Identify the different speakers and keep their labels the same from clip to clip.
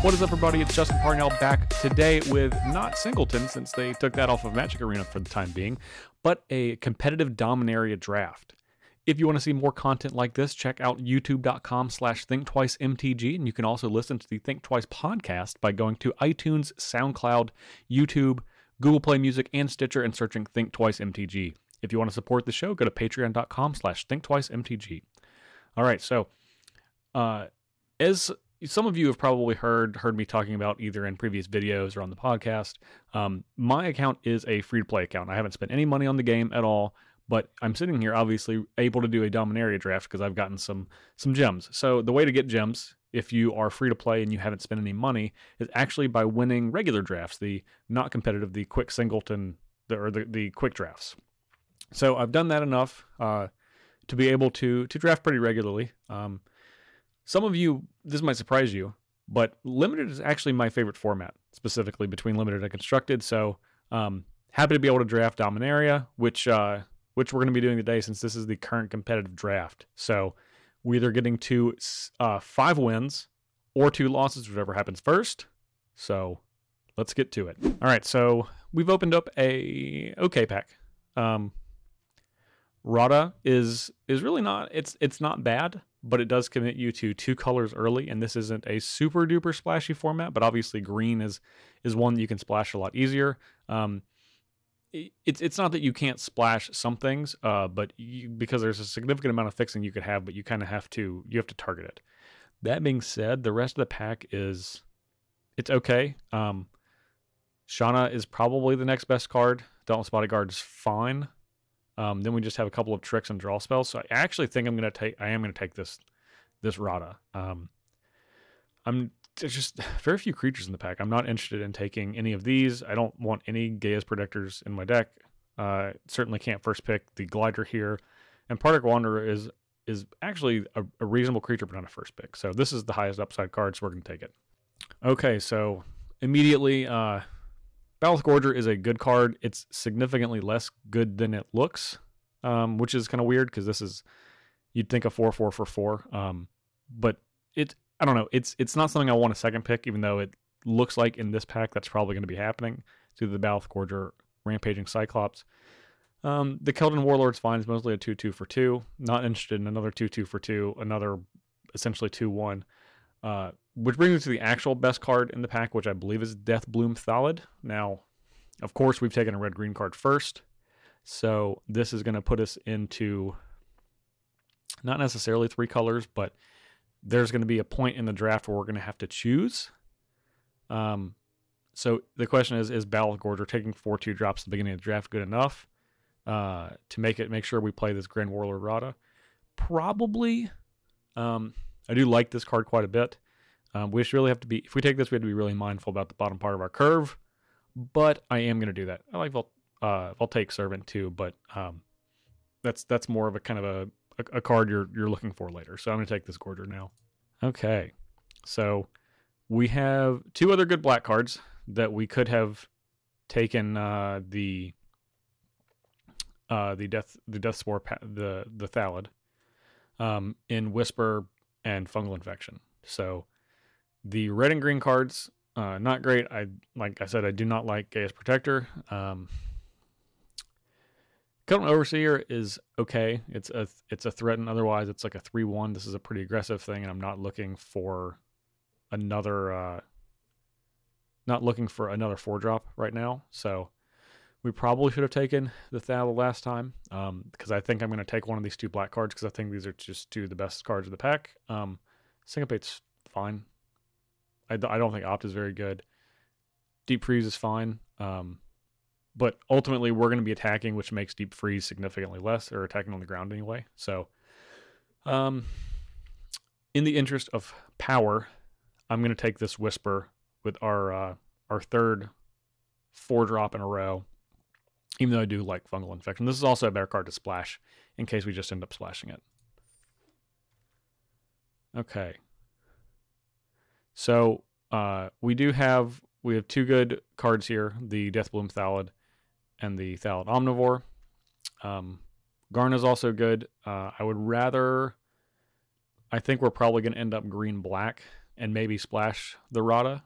Speaker 1: What is up, everybody? It's Justin Parnell back today with not Singleton, since they took that off of Magic Arena for the time being, but a competitive Dominaria draft. If you want to see more content like this, check out youtube.com/thinktwicemtg, and you can also listen to the Thinktwice podcast by going to iTunes, SoundCloud, YouTube, Google Play Music, and Stitcher and searching ThinktwiceMTG. If you want to support the show, go to patreon.com/thinktwicemtg. All right, so as some of you have probably heard me talking about either in previous videos or on the podcast, my account is a free-to-play account. I haven't spent any money on the game at all, but I'm sitting here obviously able to do a Dominaria draft because I've gotten some gems. So the way to get gems, if you are free-to-play and you haven't spent any money, is actually by winning regular drafts, the not competitive, the quick singleton, or the quick drafts. So I've done that enough to be able to draft pretty regularly. Some of you, this might surprise you, but Limited is actually my favorite format, specifically between Limited and Constructed. So happy to be able to draft Dominaria, which we're going to be doing today since this is the current competitive draft. So we're either getting to 5 wins or 2 losses, whichever happens first. So let's get to it. All right, so we've opened up a okay pack. Rada is really not, it's not bad, but it does commit you to 2 colors early, and this isn't a super duper splashy format, but obviously green is one that you can splash a lot easier. It's not that you can't splash some things, but because there's a significant amount of fixing you could have, but you kind of have to target it. That being said, the rest of the pack it's okay. Shauna is probably the next best card. Dauntless Bodyguard is fine. Then we just have a couple of tricks and draw spells. So I actually think I am gonna take this Rada. I'm just very few creatures in the pack. I'm not interested in taking any of these. I don't want any Gaia's Protectors in my deck. Certainly can't first pick the Glider here. And Particle Wanderer is actually a reasonable creature, but not a first pick. So this is the highest upside card, so we're gonna take it. Okay, so immediately Ballast Gorger is a good card. It's significantly less good than it looks, which is kind of weird because this is, you'd think a 4/4 for 4, but I don't know. It's not something I want a second pick, even though it looks like in this pack that's probably going to be happening. It's either the Ballast Gorger, Rampaging Cyclops. The Keldon Warlord's fine. It's mostly a 2/2 for 2. Not interested in another 2/2 for 2. Another essentially 2/1. Which brings us to the actual best card in the pack, which I believe is Deathbloom Thallid. Now, of course, we've taken a red-green card first, so this is going to put us into not necessarily 3 colors, but there's going to be a point in the draft where we're going to have to choose. So the question is Ballast Gorger taking 4/2 drops at the beginning of the draft good enough to make sure we play this Grand Warlord Rada? Probably. I do like this card quite a bit. We should really have to be, if we take this, we have to be really mindful about the bottom part of our curve, but I am going to do that. I like Voltaic Servant too, but that's more of a kind of a card you're looking for later. So I'm going to take this Gorger now. Okay, so we have 2 other good black cards that we could have taken the Death Spore, the Thallid, in Whisper and Fungal Infection. So the red and green cards, not great. Like I said, I do not like Gaia's Protector. Keldon Overseer is okay. It's a threat, and otherwise it's like a 3/1. This is a pretty aggressive thing, and I'm not looking for another 4-drop right now. So we probably should have taken the Thallid last time, because I think I'm going to take one of these 2 black cards because I think these are just 2 of the best cards of the pack. Syncopate's fine. I don't think Opt is very good. Deep Freeze is fine. But ultimately we're going to be attacking, which makes Deep Freeze significantly less, or attacking on the ground anyway. So in the interest of power, I'm going to take this Whisper with our 3rd 4-drop in a row, even though I do like Fungal Infection. This is also a better card to splash in case we just end up splashing it. Okay. So we have 2 good cards here, the Deathbloom Thallid and the Thallid Omnivore. Garna's also good. I think we're probably going to end up green-black and maybe splash the Rada.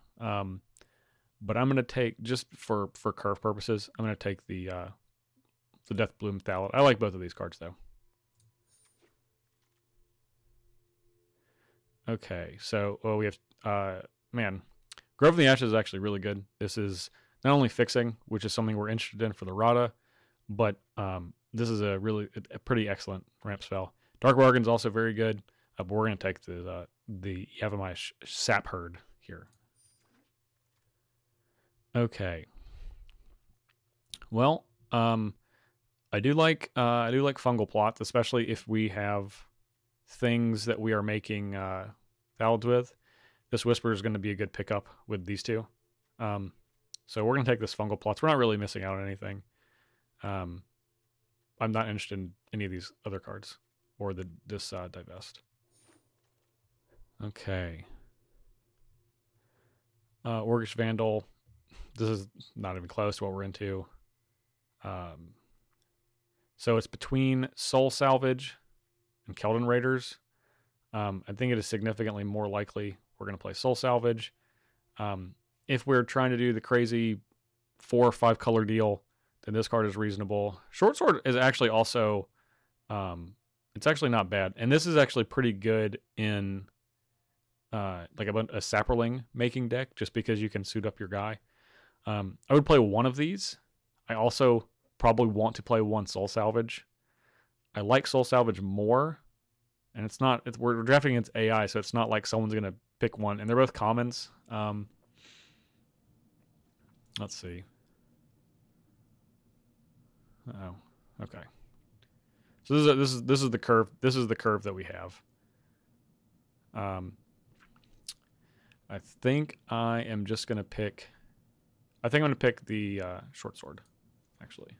Speaker 1: But I'm going to take, just for curve purposes, I'm going to take the Death Bloom Thallid. I like both of these cards, though. Okay, so we have, man, Grove of the Ashes is actually really good. This is not only fixing, which is something we're interested in for the Rada, but this is a pretty excellent ramp spell. Dark Bargain is also very good, but we're going to take the Yavimaya Sap Herd here. Okay. Well, I do like fungal plots, especially if we have things that we are making Thalids with. This Whisper is going to be a good pickup with these two. So we're going to take this fungal plots. We're not really missing out on anything. I'm not interested in any of these other cards or this divest. Okay. Orcish Vandal. This is not even close to what we're into. So it's between Soul Salvage and Keldon Raiders. I think it is significantly more likely we're going to play Soul Salvage. If we're trying to do the crazy 4 or 5 color deal, then this card is reasonable. Short Sword is actually also, it's actually not bad. And this is actually pretty good in like a Sapperling making deck, just because you can suit up your guy. I would play one of these. I also probably want to play one Soul Salvage. I like Soul Salvage more, and it's not. We're drafting against AI, so it's not like someone's gonna pick one, and they're both commons. Let's see. Oh, okay. So this is the curve. This is the curve that we have. I think I am just gonna pick. I think I'm going to pick the Short Sword, actually.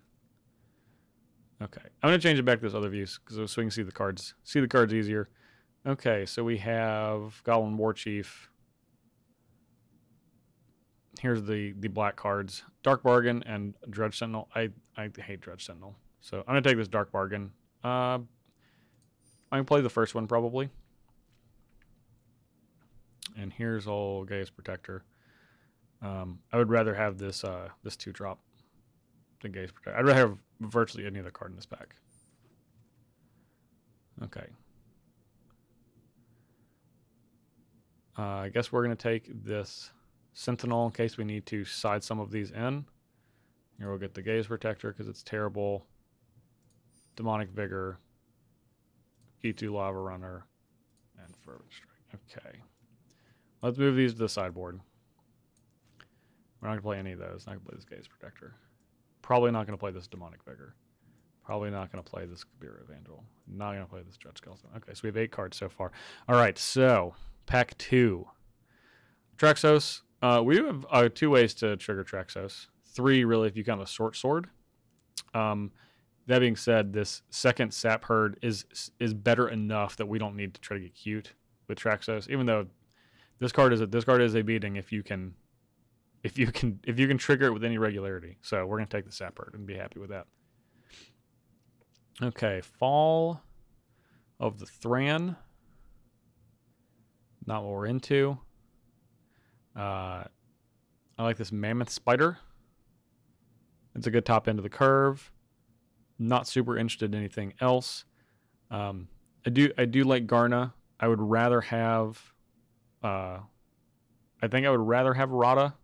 Speaker 1: Okay. I'm going to change it back to this other view so we can see the cards. See the cards easier. Okay, so we have Goblin War Chief. Here's the black cards. Dark Bargain and Dredge Sentinel. I hate Dredge Sentinel. So I'm going to take this Dark Bargain. I'm going to play the first one, probably. And here's old Gaze Protector. I would rather have this 2-drop than Gaze Protector. I'd rather have virtually any other card in this pack. Okay. I guess we're going to take this Sentinel in case we need to side some of these in. Here we'll get the Gaze Protector because it's terrible. Demonic Vigor. Gitu Lava Runner. And Fervent Strike. Okay. Let's move these to the sideboard. We're not going to play any of those. Not going to play this Gaze Protector. Probably not going to play this Demonic Vigor. Probably not going to play this Kabira Evangel. Not going to play this Dredge Skeleton. Okay, so we have 8 cards so far. All right, so pack 2. Traxos. We have 2 ways to trigger Traxos. 3, really, if you count a Short Sword. That being said, this second Sap Herd is better enough that we don't need to try to get cute with Traxos, even though this card is a beating if you can trigger it with any regularity. So we're going to take the Sap Herd and be happy with that. Okay, Fall of the Thran. Not what we're into. I like this Mammoth Spider. It's a good top end of the curve. Not super interested in anything else. I do like Garna. I would rather have I think I would rather have Rada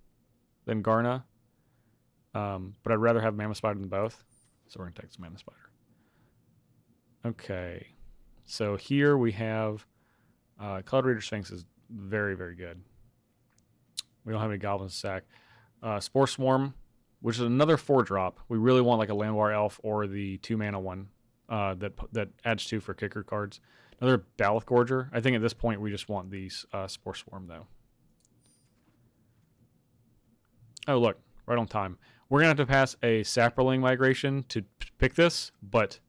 Speaker 1: than Garna. But I'd rather have Mammoth Spider than both. So we're going to take this Mammoth Spider. Okay. So here we have Cloud Raider Sphinx is very, very good. We don't have any Goblins to sack. Spore Swarm, which is another 4-drop. We really want like a Landwar Elf or the 2-mana one that adds 2 for kicker cards. Another Baloth Gorger. I think at this point we just want these Spore Swarm though. Oh look, right on time. We're gonna have to pass a Sapperling migration to pick this, but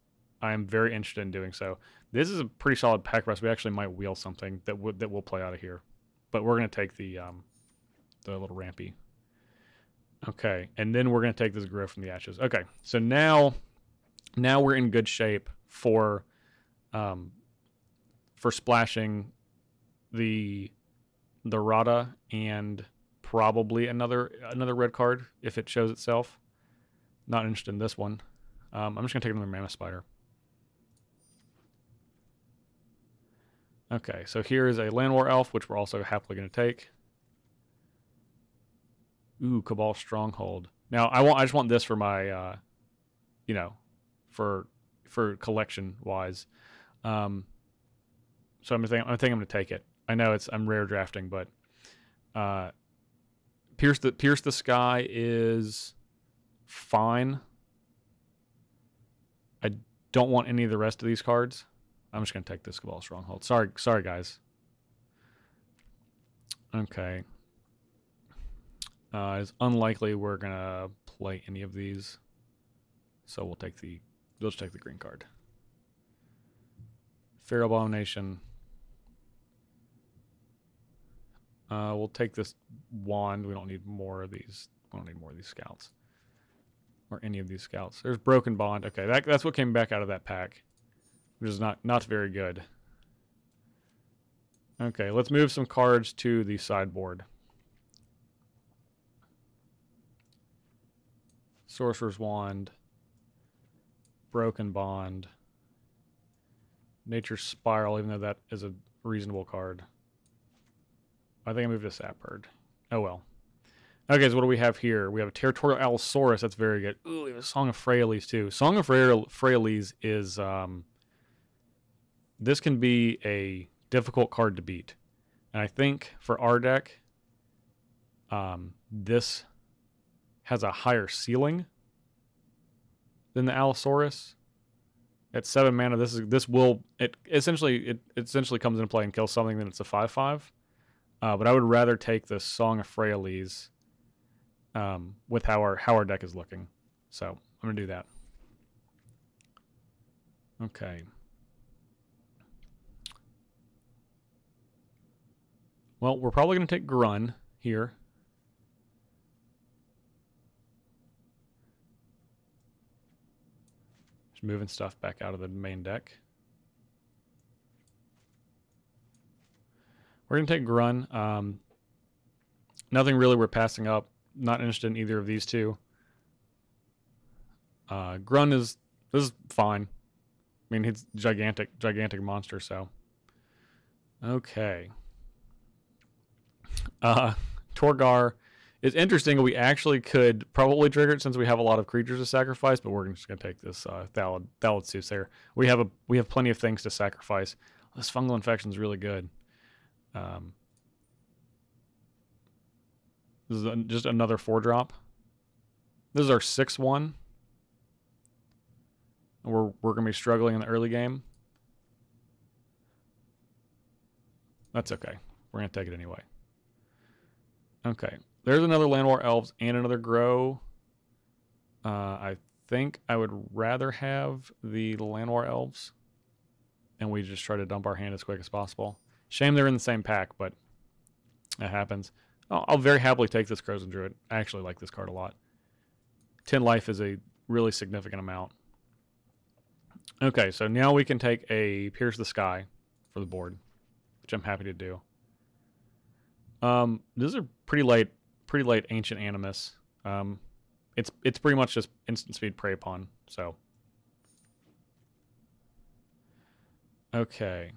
Speaker 1: I'm very interested in doing so. This is a pretty solid pack for us. We actually might wheel something that will play out of here, but we're gonna take the little rampy. Okay, and then we're gonna take this Grove from the Ashes. Okay, so now we're in good shape for splashing the the Rada and probably another red card if it shows itself. Not interested in this one. I'm just gonna take another Mana Spider. Okay, so here is a Land War Elf, which we're also happily gonna take. Ooh, Cabal Stronghold. Now I just want this for my, you know, for collection wise. So I'm gonna take it. I know I'm rare drafting, but Pierce the Sky is fine. I don't want any of the rest of these cards. I'm just gonna take this Cabal Stronghold. Sorry guys. Okay. It's unlikely we're gonna play any of these, so we'll just take the green card. Feral Abomination. We'll take this wand. We don't need more of these. We don't need more of these scouts. Or any of these scouts. There's Broken Bond. Okay, that's what came back out of that pack. Which is not very good. Okay, let's move some cards to the sideboard. Sorcerer's Wand. Broken Bond. Nature's Spiral, even though that is a reasonable card. I think I moved to Sapherd. Oh well. Okay, so what do we have here? We have a Territorial Allosaurus. That's very good. Ooh, we have a Song of Freyalise too. Song of Freyalise is this can be a difficult card to beat. And I think for our deck, this has a higher ceiling than the Allosaurus. At 7 mana, it essentially comes into play and kills something, then it's a 5/5. But I would rather take the Song of Freyalise with how our deck is looking. So I'm gonna do that. Okay. Well, we're probably gonna take Grun here. Just moving stuff back out of the main deck. We're going to take Grun. Nothing really we're passing up. Not interested in either of these two. Grun is fine. I mean, he's gigantic monster, so. Okay. Torgar is interesting. We actually could probably trigger it since we have a lot of creatures to sacrifice, but we're just going to take this Thallid Soothsayer. We have plenty of things to sacrifice. This Fungal Infection is really good. This is just another 4-drop. This is our 6/1. We're going to be struggling in the early game. That's okay. We're going to take it anyway. Okay. There's another Land War Elves and another Grow. I think I would rather have the Land War Elves. And we just try to dump our hand as quick as possible. Shame they're in the same pack, but it happens. I'll very happily take this Crows and Druid. I actually like this card a lot. 10 life is a really significant amount. Okay, so now we can take a Pierce the Sky for the board, which I'm happy to do. This is a pretty late Ancient Animus. It's pretty much just instant speed Prey Upon, so. Okay.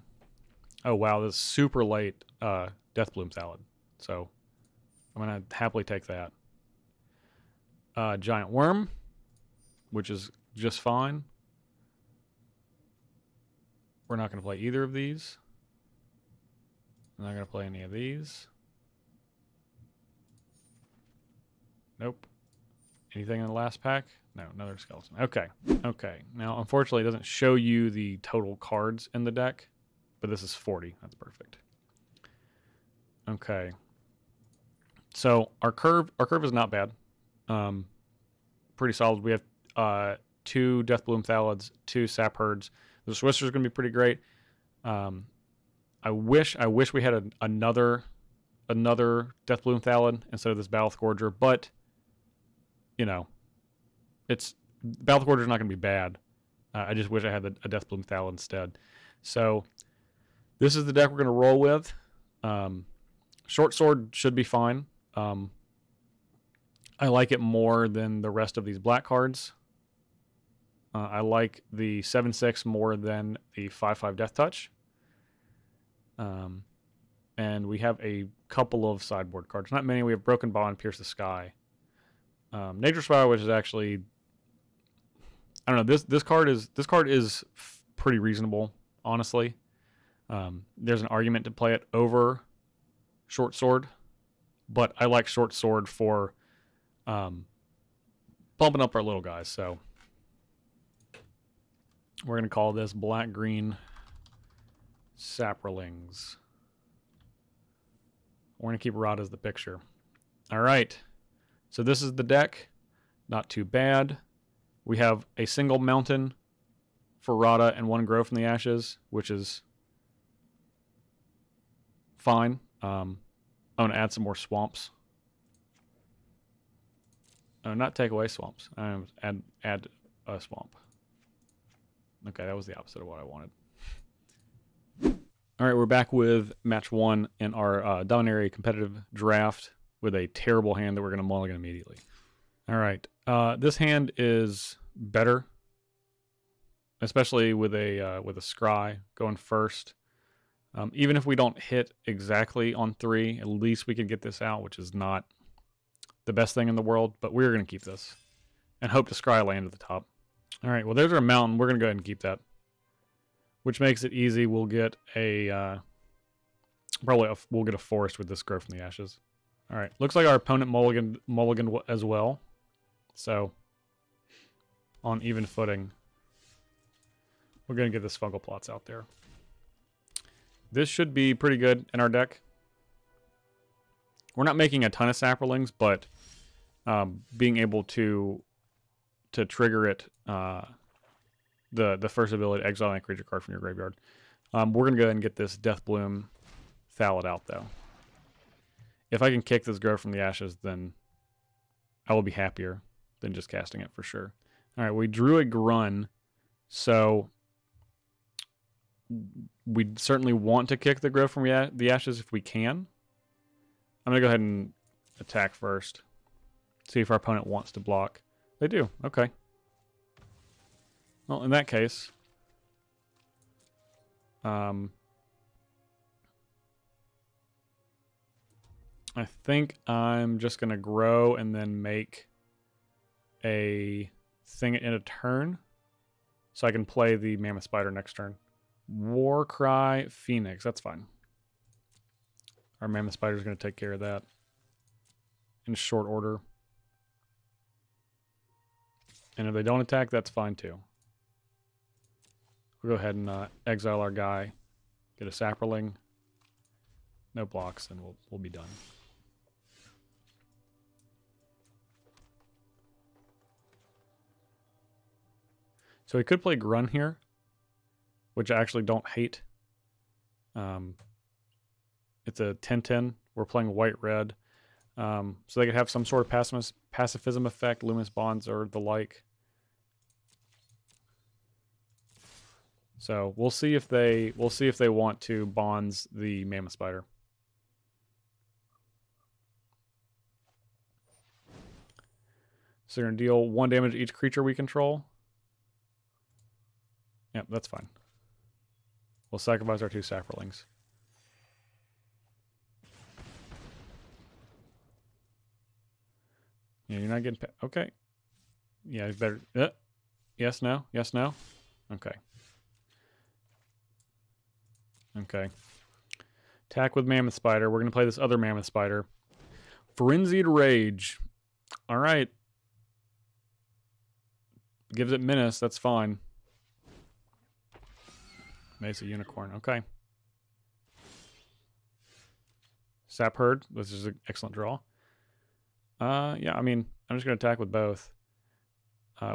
Speaker 1: Oh wow, this is super late Deathbloom Thallid. So I'm gonna happily take that. Giant Worm, which is just fine. We're not gonna play either of these. I'm not gonna play any of these. Nope. Anything in the last pack? No, another skeleton. Okay. Okay. Now, unfortunately, it doesn't show you the total cards in the deck, but this is 40. That's perfect. Okay. So our curve is not bad. Pretty solid. We have 2 Deathbloom Thallids, 2 Sapherds. The Swisser's going to be pretty great. I wish we had another Deathbloom Thallid instead of this Baloth Gorger, but you know, Baloth Gorger's not going to be bad. I just wish I had a Deathbloom Thallid instead. So this is the deck we're going to roll with. Short sword should be fine. I like it more than the rest of these black cards. I like the 7/6 more than the 5/5 Death Touch. And we have a couple of sideboard cards. Not many. We have Broken Bond, Pierce the Sky. Nature Spiral, which is actually, I don't know. This card is pretty reasonable, honestly. There's an argument to play it over Short Sword, but I like Short Sword for bumping up our little guys. So we're gonna call this black-green Saprolings. We're going to keep Rod as the picture. All right. So this is the deck. Not too bad. We have a single mountain for Rada and one Grow from the Ashes, which is fine. I'm going to add some more swamps. Oh, not take away swamps. Add a swamp. Okay, that was the opposite of what I wanted. All right, we're back with match 1 in our Dominaria competitive draft with a terrible hand that we're going to mulligan immediately. All right, this hand is better, especially with a scry going first. Even if we don't hit exactly on 3, at least we can get this out, which is not the best thing in the world, but we're going to keep this and hope to scry land at the top. All right, well, there's our mountain. We're going to go ahead and keep that, which makes it easy. We'll get a we'll get a forest with this Grow from the Ashes. All right, looks like our opponent mulligan as well, so on even footing, we're gonna get this Fungal Plots out there. This should be pretty good in our deck. We're not making a ton of Saprolings, but being able to trigger it, the first ability, exile a creature card from your graveyard. We're going to go ahead and get this Death Bloom Thallid out, though. If I can kick this Grow from the Ashes, then I will be happier than just casting it for sure. All right, we drew a Grun, so we certainly want to kick the Grow from the Ashes if we can. I'm going to go ahead and attack first. See if our opponent wants to block. They do. Okay. Well, in that case, I think I'm just going to grow and then make a thing in a turn so I can play the Mammoth Spider next turn. Warcry Phoenix. That's fine. Our Mammoth Spider is going to take care of that in short order. And if they don't attack, that's fine too. We'll go ahead and exile our guy, get a Saproling, no blocks, and we'll be done. So we could play Grun here, which I actually don't hate. It's a 10/10. We're playing white-red. So they could have some sort of pacifism effect, Luminous Bonds or the like. So we'll see if they want to bonds the Mammoth Spider. So they're gonna deal 1 damage to each creature we control. Yep, that's fine. We'll sacrifice our 2 Saprolings. Yeah, you're not getting... Okay. Yeah, it's better... Yes, no? Yes, no? Okay. Okay. Attack with Mammoth Spider. We're going to play this other Mammoth Spider. Frenzied Rage. All right. Gives it Menace. That's fine. Mesa Unicorn. Okay. Sap Herd. This is an excellent draw. Yeah, I mean, I'm just going to attack with both.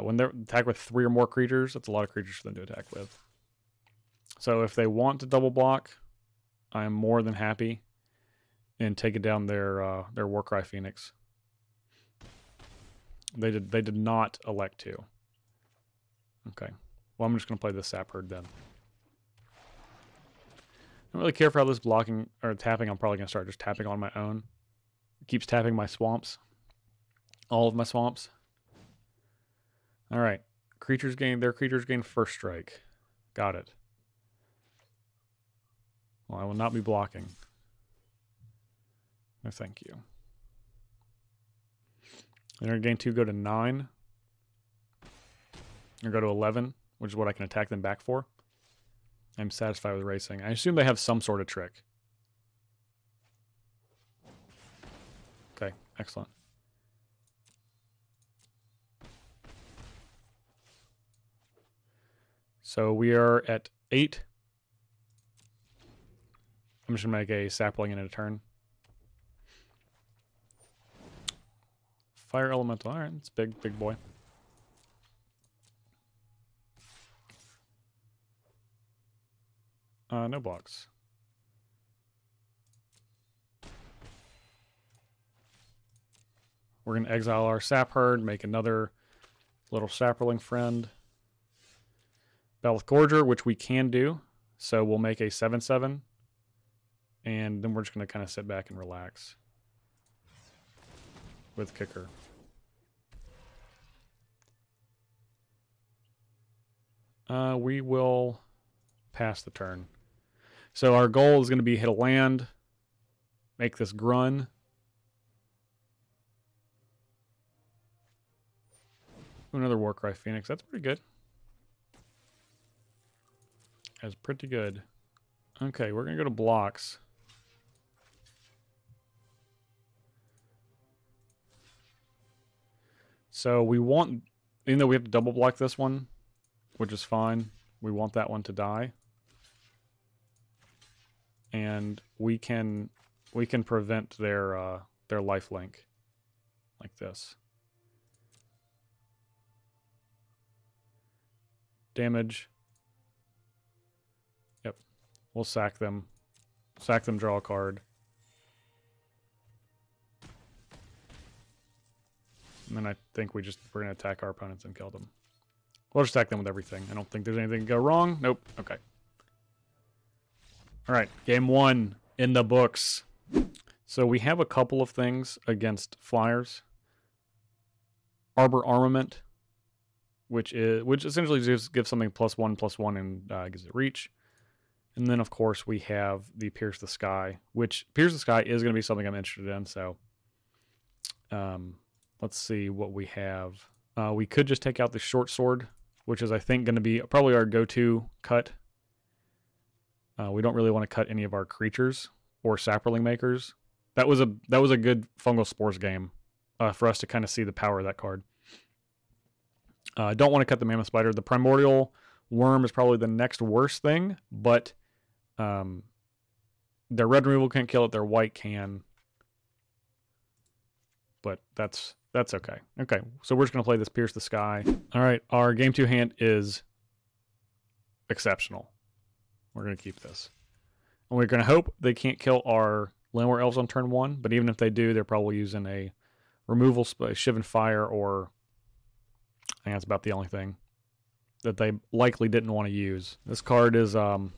Speaker 1: When they attack with 3 or more creatures, that's a lot of creatures for them to attack with. So if they want to double block, I am more than happy in taking down their Warcry Phoenix. They did not elect to. Okay. Well, I'm just going to play the Sap Herd then. don't really care for how this blocking or tapping. I'm probably going to start just tapping on my own. It keeps tapping my swamps. All of my swamps. All right. Their creatures gain first strike. Got it. Well, I will not be blocking. No, thank you. Then our gain 2 go to 9. Or go to 11, which is what I can attack them back for. I'm satisfied with racing. I assume they have some sort of trick. Okay, excellent. So we are at 8. I'm just going to make a sapling in a turn. Fire elemental. All right, it's big, big boy. No blocks. We're going to exile our sap herd, make another little sapling friend. Belth Gorger, which we can do. So we'll make a 7/7. And then we're just going to kind of sit back and relax with Kicker. We will pass the turn. So our goal is going to be hit a land, make this grun. Another Warcry Phoenix. That's pretty good. That's pretty good. Okay, we're going to go to blocks. So we want, even though we have to double block this one, which is fine, we want that one to die. And we can prevent their lifelink like this. Damage. Yep. We'll sack them. Sack them, draw a card. And then I think we're going to attack our opponents and kill them. We'll just attack them with everything. I don't think there's anything to go wrong. Nope. Okay. All right. Game 1 in the books. So we have a couple of things against flyers. Arbor Armament, which essentially just gives something +1/+1 and gives it reach. And then, of course, we have the Pierce the Sky, which Pierce the Sky is going to be something I'm interested in. So let's see what we have. We could just take out the Short Sword, which is, I think, going to be probably our go-to cut. We don't really want to cut any of our creatures or sapling makers. That was a good Fungal Spores game for us to kind of see the power of that card. I don't want to cut the Mammoth Spider. The Primordial Worm is probably the next worst thing, but their red removal can't kill it. Their white can. But that's okay. Okay, so we're just going to play this Pierce the Sky. All right, our Game 2 hand is exceptional. We're going to keep this. And we're going to hope they can't kill our Landware Elves on turn 1, but even if they do, they're probably using a removal, Shivan Fire, or I think that's about the only thing that they likely didn't want to use. This card is, Landware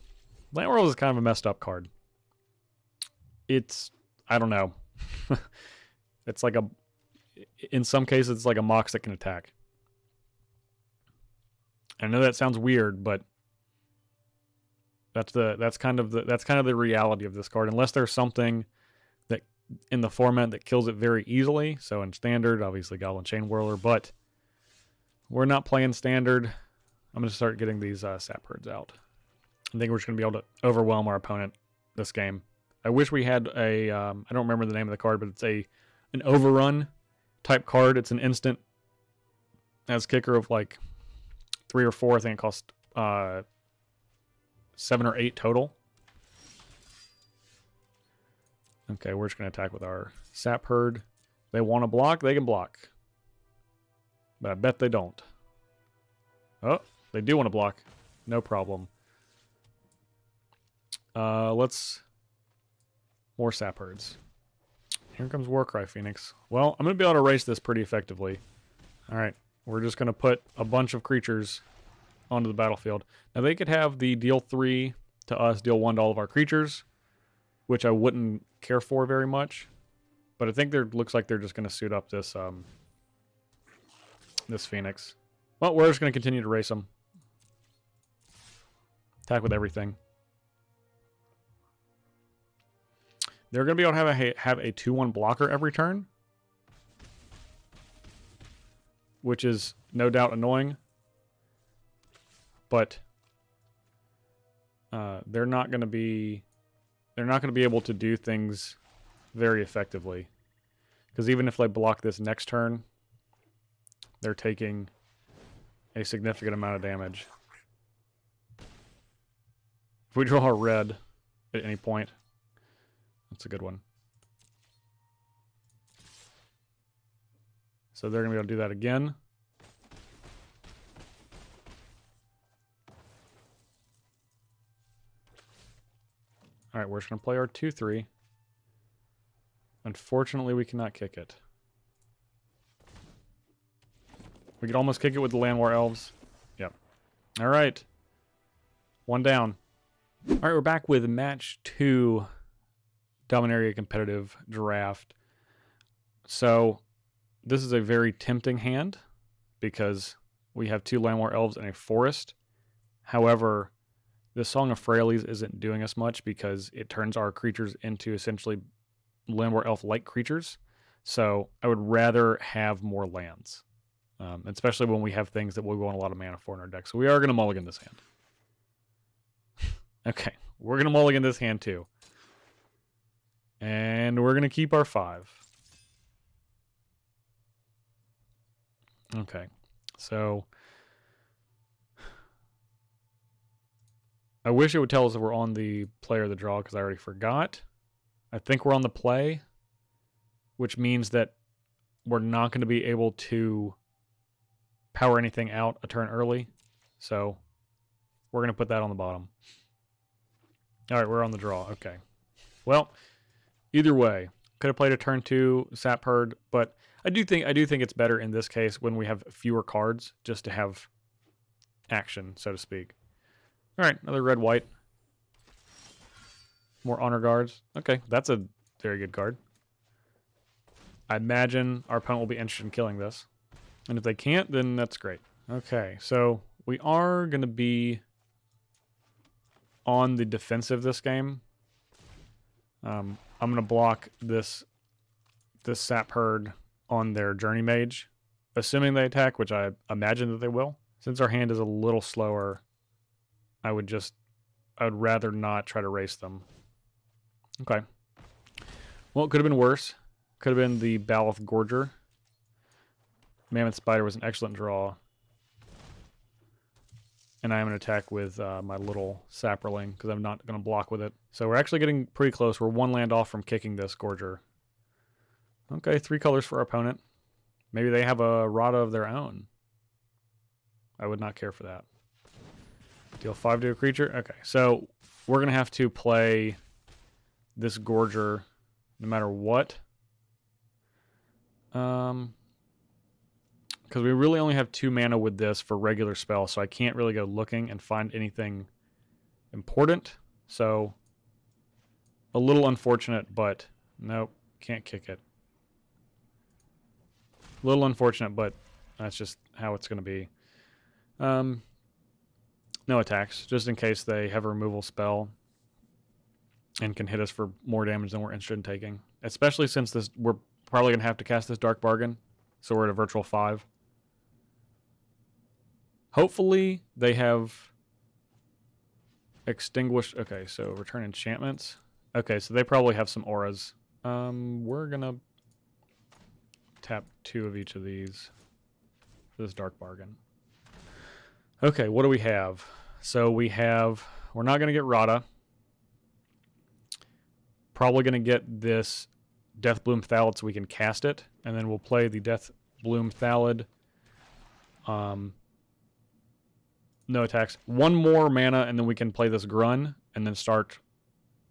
Speaker 1: Elves is kind of a messed up card. It's, I don't know. It's like in some cases, it's like a Mox that can attack. I know that sounds weird, but that's kind of the reality of this card. Unless there's something that in the format that kills it very easily. So in Standard, obviously Goblin Chain Whirler, but we're not playing Standard. I'm going to start getting these sap herds out. I think we're just going to be able to overwhelm our opponent this game. I wish we had a I don't remember the name of the card, but it's an overrun type card. It's an instant. Has kicker of like 3 or 4. I think it costs 7 or 8 total. Okay, we're just going to attack with our sap herd. They want to block, they can block. But I bet they don't. Oh, they do want to block. No problem. Let's... More sap herds. Here comes Warcry Phoenix. Well, I'm going to be able to erase this pretty effectively. Alright, we're just going to put a bunch of creatures onto the battlefield. Now they could have the deal 3 to us, deal 1 to all of our creatures, which I wouldn't care for very much. But I think there looks like they're just going to suit up this this Phoenix. Well, we're just going to continue to race them. Attack with everything. They're going to be able to have a 2/1 blocker every turn, which is no doubt annoying. But they're not going to be able to do things very effectively, because even if they block this next turn, they're taking a significant amount of damage. If we draw a red at any point, that's a good one. So they're going to be able to do that again. All right, we're just going to play our 2/3. Unfortunately, we cannot kick it. We could almost kick it with the Land War Elves. Yep. All right. 1 down. All right, we're back with match 2 Dominaria competitive draft. So this is a very tempting hand because we have 2 Land War Elves and a Forest. However, the Song of Frailes isn't doing us much because it turns our creatures into essentially Land War Elf-like creatures. So I would rather have more lands. Especially when we have things that we want a lot of mana for in our deck. So we are going to mulligan this hand. Okay, we're going to mulligan this hand too. And we're going to keep our 5. Okay, so I wish it would tell us if we're on the play or the draw, because I already forgot. I think we're on the play, which means that we're not going to be able to power anything out a turn early. So we're going to put that on the bottom. All right, we're on the draw. Okay. Well, either way, could have played a turn 2 Sap Herd, but I do think it's better in this case when we have fewer cards, just to have action, so to speak. All right, another red-white. More honor guards. Okay, that's a very good card. I imagine our opponent will be interested in killing this. And if they can't, then that's great. Okay, so we are going to be on the defensive this game. I'm going to block this Sap Herd on their Journey Mage, assuming they attack, which I imagine that they will. Since our hand is a little slower, I would rather not try to race them. Okay. Well, it could have been worse. Could have been the Baloth Gorger. Mammoth Spider was an excellent draw. And I am going to attack with my little Saproling, because I'm not going to block with it. So we're actually getting pretty close. We're 1 land off from kicking this Gorger. Okay, 3 colors for our opponent. Maybe they have a Rada of their own. I would not care for that. Deal 5 to a creature? Okay, so we're going to have to play this Gorger no matter what. Because we really only have 2 mana with this for regular spells, so I can't really go looking and find anything important. So, a little unfortunate, but nope, can't kick it. A little unfortunate, but that's just how it's going to be. No attacks, just in case they have a removal spell and can hit us for more damage than we're interested in taking. Especially since we're probably going to have to cast this Dark Bargain, so we're at a virtual 5. Hopefully they have extinguished... Okay, so return enchantments. Okay, so they probably have some auras. We're going to tap 2 of each of these for this Dark Bargain. Okay, what do we have? So we're not going to get Rada. Probably going to get this Deathbloom Thallid so we can cast it. And then we'll play the Deathbloom Thallid. No attacks. 1 more mana, and then we can play this Grun, and then start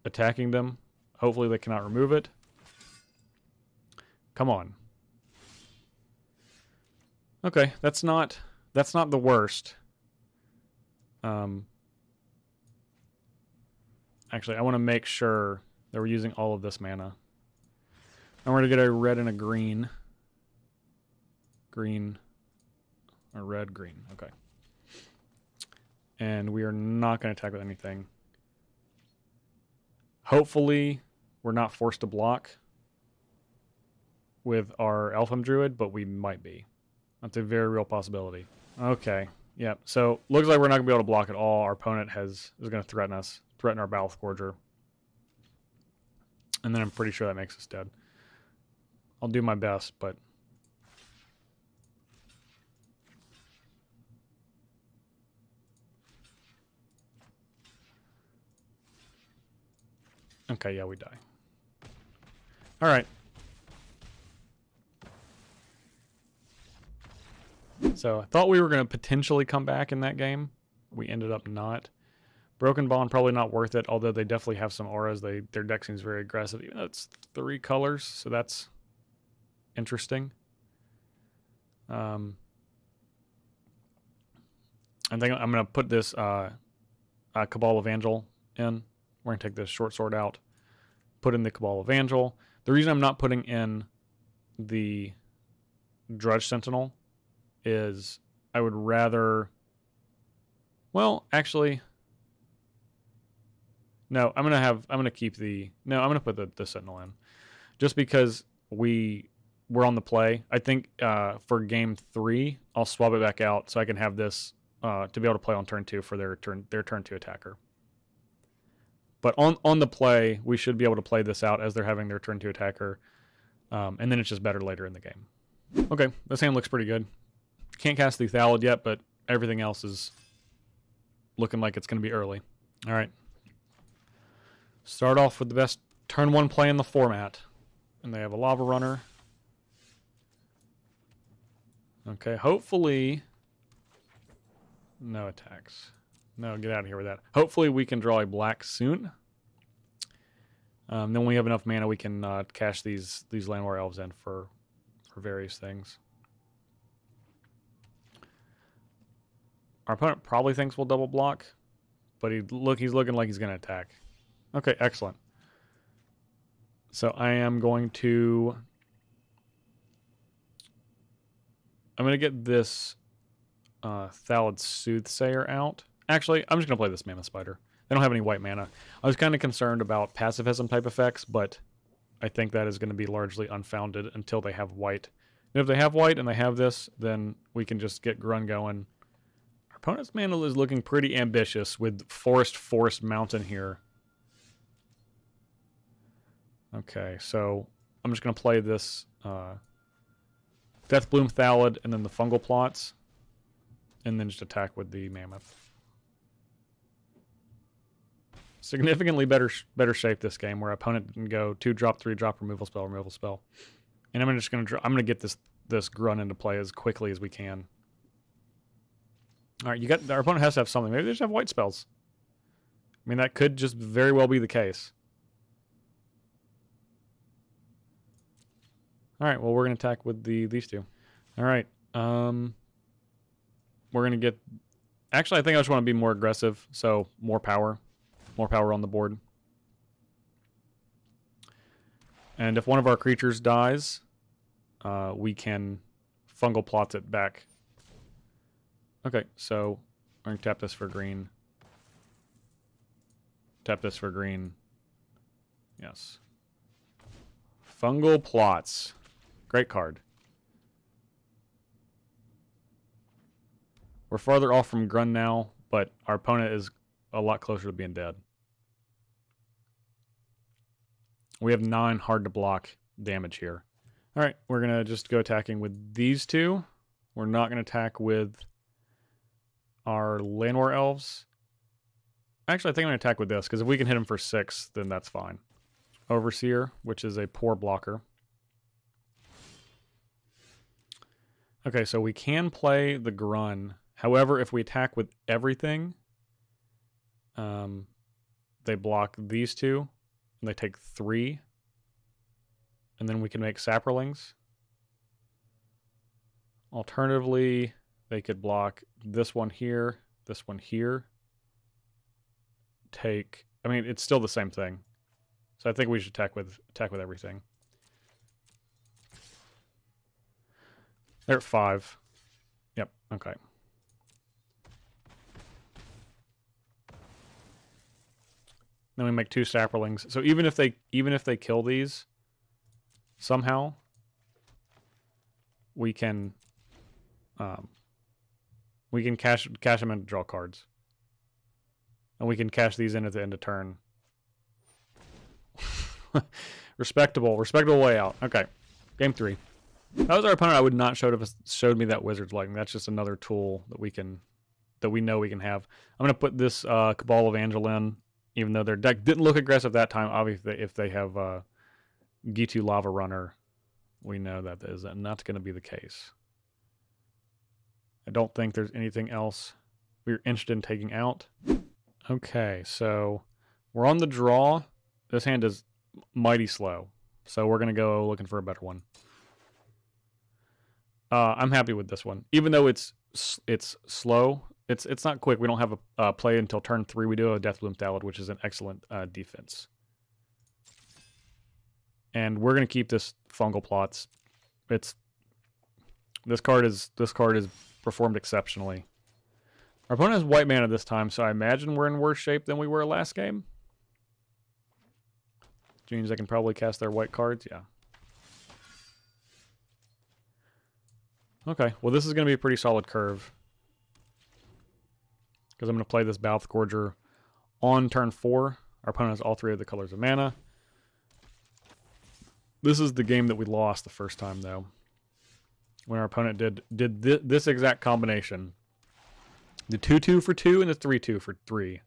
Speaker 1: attacking them. Hopefully they cannot remove it. Come on. Okay, that's not the worst. Actually, I want to make sure that we're using all of this mana. And we're going to get a red and a green. Green. Or red, green. Okay. And we are not going to attack with anything. Hopefully, we're not forced to block with our Elfham Druid, but we might be. That's a very real possibility. Okay. Yep. So, looks like we're not going to be able to block at all. Our opponent is going to threaten us. Threaten our Battle Scourger. And then I'm pretty sure that makes us dead. I'll do my best, but... Okay, yeah, we die. Alright. So, I thought we were going to potentially come back in that game. We ended up not. Broken Bond, probably not worth it, although they definitely have some auras. Their deck seems very aggressive, even though it's 3 colors, so that's interesting. I think I'm going to put this Cabal Evangel in. We're going to take this short sword out, put in the Cabal Evangel. The reason I'm not putting in the Drudge Sentinel is I would rather... Well, actually... No, I'm gonna keep the... No, I'm gonna put the Sentinel in. Just because we're on the play. I think for game 3, I'll swap it back out so I can have this to be able to play on turn 2 for their turn 2 attacker. But on the play, we should be able to play this out as they're having their turn 2 attacker. And then it's just better later in the game. Okay, this hand looks pretty good. Can't cast the Thallid yet, but everything else is looking like it's going to be early. All right. Start off with the best turn 1 play in the format. And they have a Lava Runner. Okay, hopefully... No attacks. No, get out of here with that. Hopefully we can draw a black soon. Then when we have enough mana, we can cash these Landwar Elves in for various things. Our opponent probably thinks we'll double block, but he's looking like he's going to attack. Okay, excellent. So I am going to... I'm going to get this Thallid Soothsayer out. Actually, I'm just going to play this Mammoth Spider. They don't have any white mana. I was kind of concerned about pacifism type effects, but I think that is going to be largely unfounded until they have white. And if they have white and they have this, then we can just get Grun going. Our opponent's mana is looking pretty ambitious with Forest Mountain here. Okay, so I'm just going to play this Deathbloom Thallid and then the Fungal Plots. And then just attack with the Mammoth. Significantly better shape this game, where opponent can go 2-drop, 3-drop, removal spell. And I'm just going to get this Grun into play as quickly as we can. All right, our opponent has to have something. Maybe they just have white spells. I mean, that could just very well be the case. All right, well, we're going to attack with these two. All right. We're going to get... Actually, I think I just want to be more aggressive, so more power. More power on the board. And if one of our creatures dies, we can Fungal Plots it back. Okay, so we're going to tap this for green. Tap this for green. Yes. Fungal Plots. Great card. We're farther off from Grun now, but our opponent is a lot closer to being dead. We have 9 hard to block damage here. All right, we're going to just go attacking with these two. We're not going to attack with our Landwar Elves. Actually, I think I'm going to attack with this, because if we can hit him for 6, then that's fine. Overseer, which is a poor blocker. Okay, so we can play the Grun. However, if we attack with everything, they block these two, and they take 3. And then we can make Saprolings. Alternatively, they could block this one here, take I mean, it's still the same thing. So I think we should attack with everything. They're at 5. Yep. Okay. Then we make 2 saplings. So even if they kill these somehow, we can cash them in to draw cards. And we can cash these in at the end of turn. Respectable way out. Okay. Game 3. That was our opponent. I would not show if showed me that Wizard's Lightning. That's just another tool that we know we can have. I'm gonna put this Cabal of Angel in, even though their deck didn't look aggressive that time. Obviously, if they have Gitu Lava Runner, we know that is not going to be the case. I don't think there's anything else we're interested in taking out. Okay, so we're on the draw. This hand is mighty slow, so we're going to go looking for a better one. I'm happy with this one, even though it's slow. It's not quick. We don't have a play until turn 3. We do have a Deathbloom Thallid, which is an excellent defense. And we're gonna keep this Fungal Plots. This card is performed exceptionally. Our opponent has white mana this time, so I imagine we're in worse shape than we were last game. Which means they can probably cast their white cards. Yeah. Okay. Well, this is gonna be a pretty solid curve. Because I'm going to play this Balth Gorger on turn 4. Our opponent has all 3 of the colors of mana. This is the game that we lost the first time, though. When our opponent did this exact combination. The 2-2 for 2 and the 3-2 for 3.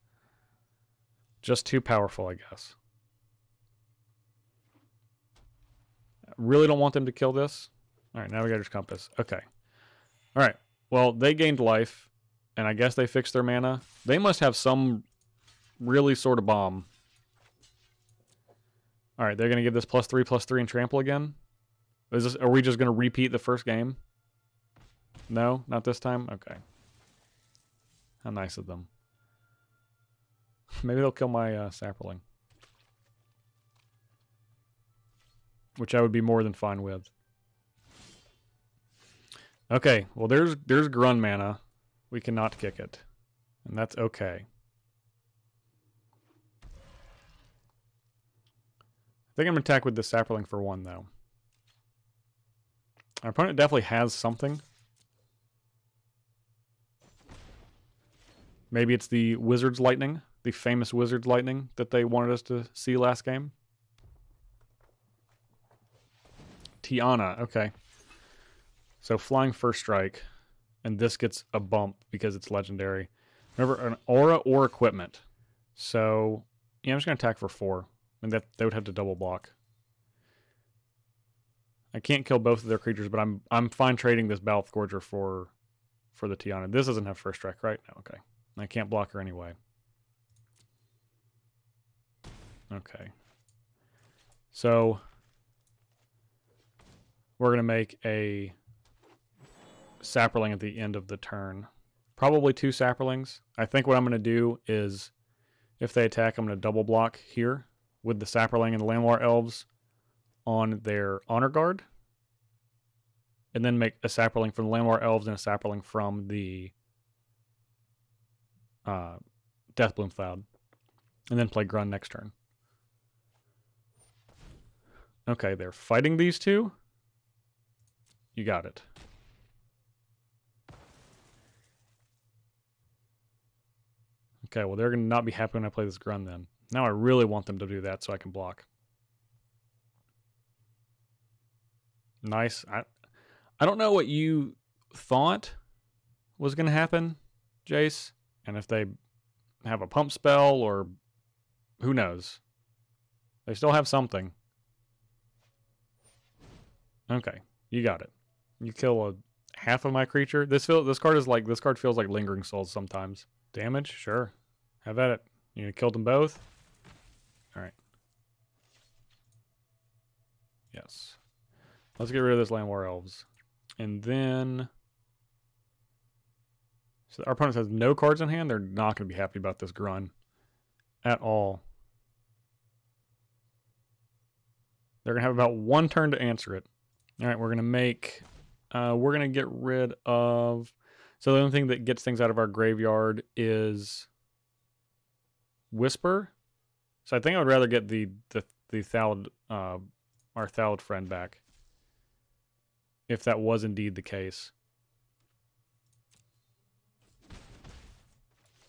Speaker 1: Just too powerful, I guess. I really don't want them to kill this. Alright, Navigator's Compass. Okay. Alright, well, they gained life. And I guess they fixed their mana. They must have some really sort of bomb. Alright, they're going to give this +3/+3 and trample again? Are we just going to repeat the first game? No? Not this time? Okay. How nice of them. Maybe they'll kill my sapling. Which I would be more than fine with. Okay, well there's Grun mana. We cannot kick it. And that's okay. I think I'm going to attack with the Sapling for 1, though. Our opponent definitely has something. Maybe it's the Wizard's Lightning. The famous Wizard's Lightning that they wanted us to see last game. Tiana, okay. So Flying First Strike. And this gets a bump because it's legendary. Remember, an aura or equipment. So, yeah, I'm just going to attack for 4. And that they would have to double block. I can't kill both of their creatures, but I'm fine trading this Balth Gorger for the Tiana. This doesn't have first strike, right? No, okay. I can't block her anyway. Okay. So, we're going to make a Sapling at the end of the turn. Probably 2 Saplings. I think what I'm going to do is, if they attack, I'm going to double block here with the Sapling and the Landwar Elves on their Honor Guard. And then make a Sapling from the Landwar Elves and a Sapling from the Deathbloom Cloud. And then play Grun next turn. Okay, they're fighting these 2. You got it. Okay, well, they're going to not be happy when I play this Grun then. Now I really want them to do that so I can block. Nice. I don't know what you thought was going to happen, Jace. And if they have a pump spell or who knows. They still have something. Okay, you got it. You kill half of my creature. This card feels like Lingering Souls sometimes. Damage? Sure. Have at it. You gonna kill them both? Alright. Yes. Let's get rid of this Landwar Elves. And then... So our opponent has no cards in hand. They're not going to be happy about this Grun. At all. They're going to have about 1 turn to answer it. All right, we're going to make... we're going to get rid of... So the only thing that gets things out of our graveyard is Whisper. So I think I would rather get the Thallid, our Thallid friend back, if that was indeed the case.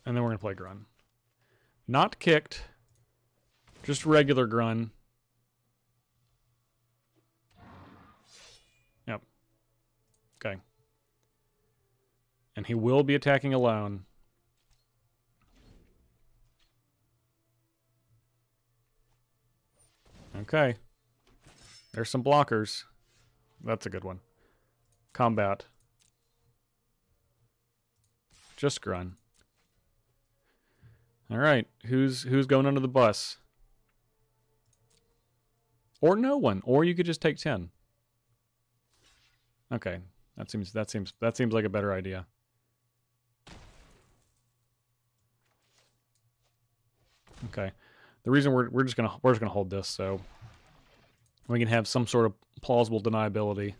Speaker 1: And then we're going to play Grun. Not kicked, just regular Grun. Yep. Okay. And he will be attacking alone. Okay. There's some blockers. That's a good one. Combat. Just Grun. All right. Who's going under the bus? Or no one. Or you could just take 10. Okay. That seems like a better idea. Okay. The reason we're just gonna hold this so we can have some sort of plausible deniability.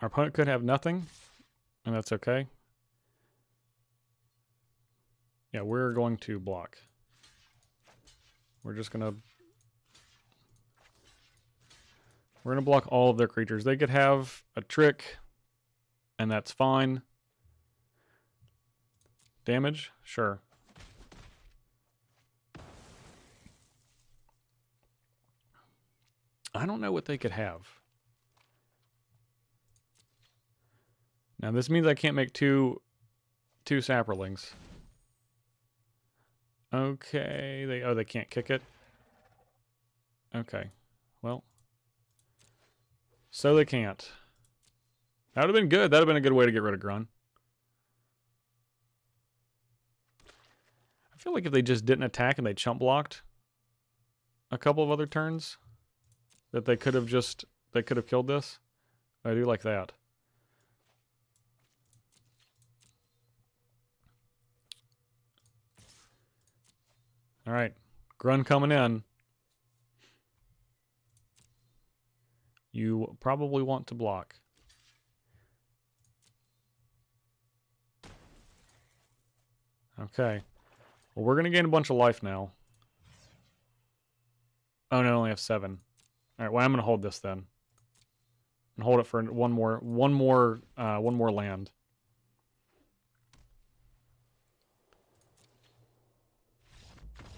Speaker 1: Our opponent could have nothing, and that's okay. Yeah, we're going to block. We're gonna block all of their creatures. They could have a trick, and that's fine. Damage? Sure. I don't know what they could have. Now this means I can't make two Saprolings. Okay, they can't kick it. Okay, well, so they can't. That would have been good. That would have been a good way to get rid of Grun. I feel like if they just didn't attack and they chump blocked a couple of other turns, that they could have killed this. I do like that. All right, Grun coming in. You probably want to block. Okay. Well, we're going to gain a bunch of life now. Oh, no, I only have 7. All right, well, I'm going to hold this then. And hold it for one more land.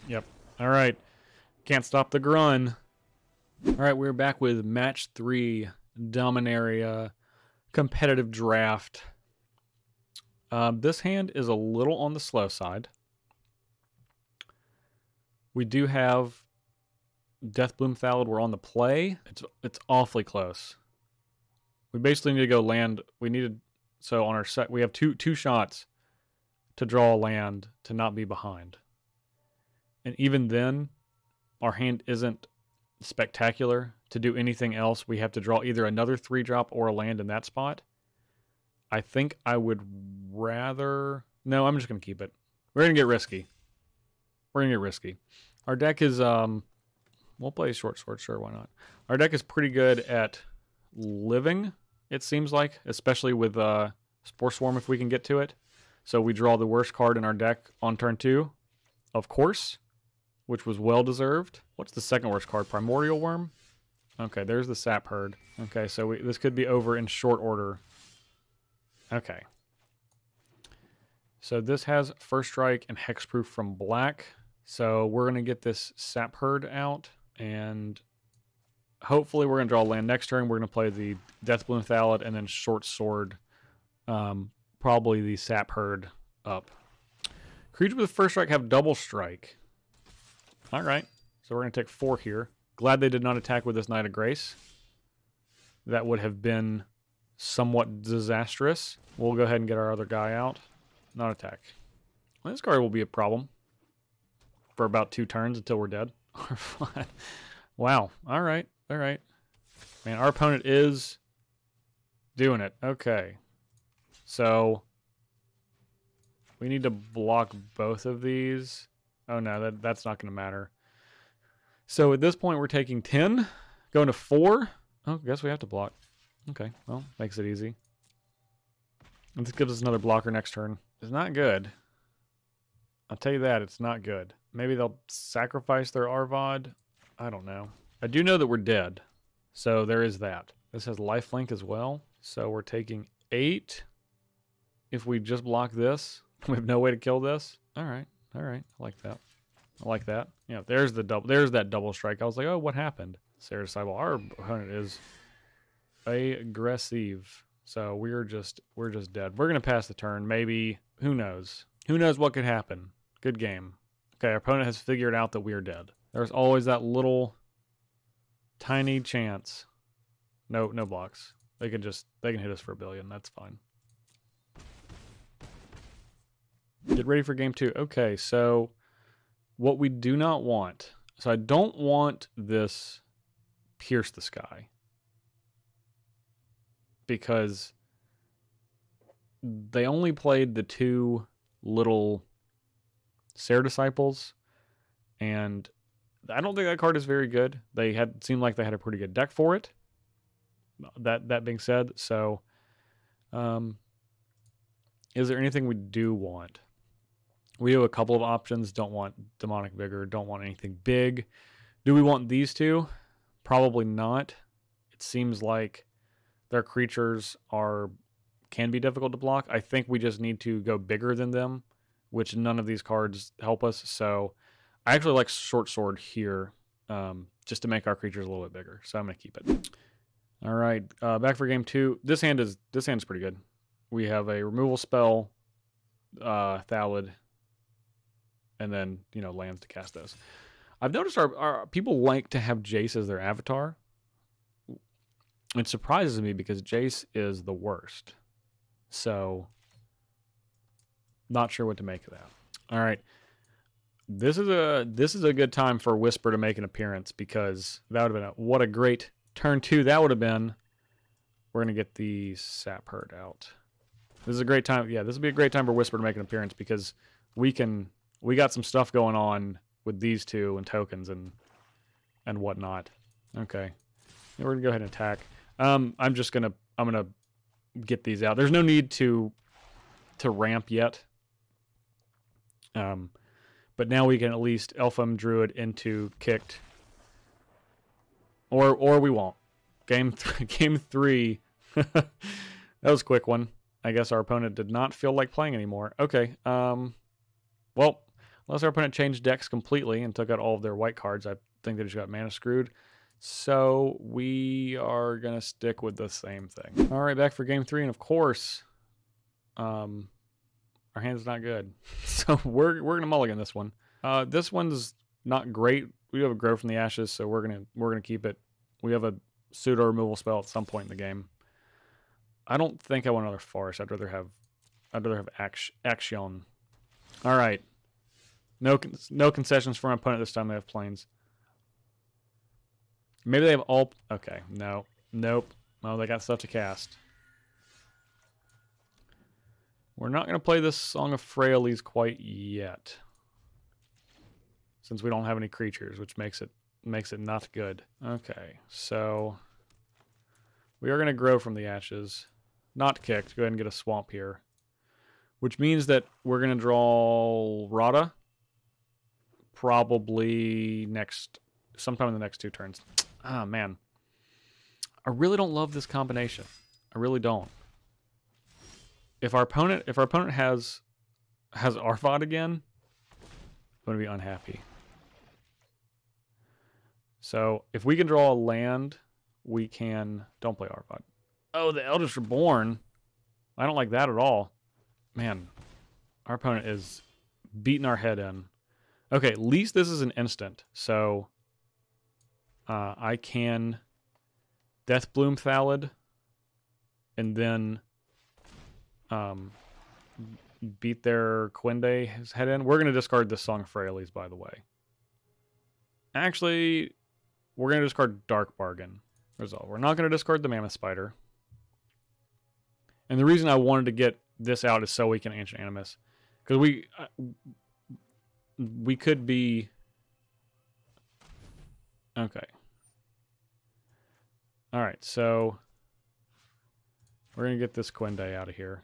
Speaker 1: Yep. All right. Can't stop the Grun. All right, we're back with match 3, Dominaria, competitive draft. This hand is a little on the slow side. We do have Deathbloom Thallid. We're on the play. It's awfully close. We basically need to go land. So on our set, we have two shots to draw a land to not be behind. And even then, our hand isn't spectacular. To do anything else, we have to draw either another 3-drop or a land in that spot. I think I would rather... No, I'm just going to keep it. We're going to get risky. Our deck is... We'll play short sword, sure, why not? Our deck is pretty good at living, it seems like, especially with Spore Swarm if we can get to it. So we draw the worst card in our deck on turn 2, of course, which was well-deserved. What's the second worst card? Primordial Worm? Okay, there's the Sap Herd. Okay, so this could be over in short order. Okay. So this has First Strike and Hexproof from black. So we're going to get this Sap Herd out, and hopefully we're going to draw land next turn. We're going to play the Deathbloom Thallid and then Short Sword, probably the Sap Herd up. Creatures with First Strike have Double Strike. All right, so we're going to take 4 here. Glad they did not attack with this Knight of Grace. That would have been somewhat disastrous. We'll go ahead and get our other guy out. Not attack. Well, this card will be a problem for about 2 turns until we're dead. Wow. All right. All right. Man, our opponent is doing it. Okay. So we need to block both of these. Oh, no, that's not going to matter. So at this point, we're taking 10 Going to 4. Oh, guess we have to block. Okay, well, makes it easy. And this gives us another blocker next turn. It's not good. I'll tell you that, it's not good. Maybe they'll sacrifice their Arvod. I don't know. I do know that we're dead. So there is that. This has lifelink as well. So we're taking 8. If we just block this, we have no way to kill this. All right. I like that. I like that. Yeah, there's the double. There's that double strike. I was like, oh, what happened? Sarah Seibel, our opponent is aggressive. So we're just dead. We're gonna pass the turn. Maybe. Who knows? Who knows what could happen? Good game. Okay, our opponent has figured out that we are dead. There's always that little tiny chance. No blocks. They can hit us for a billion. That's fine. Get ready for game 2. Okay, so what we do not want. So I don't want this Pierce the Sky. Because they only played the 2 little Sarah Disciples. And I don't think that card is very good. Seemed like they had a pretty good deck for it. That being said, so is there anything we do want? We have a couple of options. Don't want Demonic Vigor. Don't want anything big. Do we want these 2? Probably not. It seems like their creatures can be difficult to block. I think we just need to go bigger than them, which none of these cards help us. So I actually like Short Sword here, just to make our creatures a little bit bigger. So I'm going to keep it. All right, back for game 2. This hand's pretty good. We have a removal spell, Thallid, and then, lands to cast those. I've noticed our people like to have Jace as their avatar. It surprises me because Jace is the worst. So, not sure what to make of that. All right. This is a good time for Whisper to make an appearance because that would have been what a great turn 2 that would have been. We're going to get the Sap Herd out. This is a great time. Yeah, this would be a great time for Whisper to make an appearance because we got some stuff going on with these 2 and tokens and whatnot. Okay. Yeah, we're going to go ahead and attack. I'm gonna get these out. There's no need to ramp yet. But now we can at least Elfum Druid into kicked. Or we won't. Game 3. That was a quick one. I guess our opponent did not feel like playing anymore. Okay. Well, unless our opponent changed decks completely and took out all of their white cards, I think they just got mana screwed. So we are going to stick with the same thing. All right, back for game 3. And of course, our hand's not good. So we're going to mulligan this one. This one's not great. We have a Grow from the Ashes, so we're going to keep it. We have a pseudo removal spell at some point in the game. I don't think I want another Forest. I'd rather have Action. All right. No concessions for my opponent this time. They have Plains. Maybe they have all... Okay, no. Nope. Oh, they got stuff to cast. We're not going to play this Song of Freyalise quite yet. Since we don't have any creatures, which makes it not good. Okay, so... We are going to Grow from the Ashes. Not kicked. Go ahead and get a Swamp here. Which means that we're going to draw Rada. Probably sometime in the next 2 turns. Ah, man. I really don't love this combination. I really don't. If our opponent has Arvod again, I'm going to be unhappy. So, if we can draw a land, we can... Don't play Arvod. Oh, the Eldritch Reborn. I don't like that at all. Man, our opponent is beating our head in. Okay, at least this is an instant. So, I can Deathbloom Thallid and then beat their Quinde's head in. We're going to discard this Song of Freyalise, by the way. Actually, we're going to discard Dark Bargain. Resolve. We're not going to discard the Mammoth Spider. And the reason I wanted to get this out is so we can Ancient Animus. Because we could be... Okay. All right, so we're going to get this Quende out of here.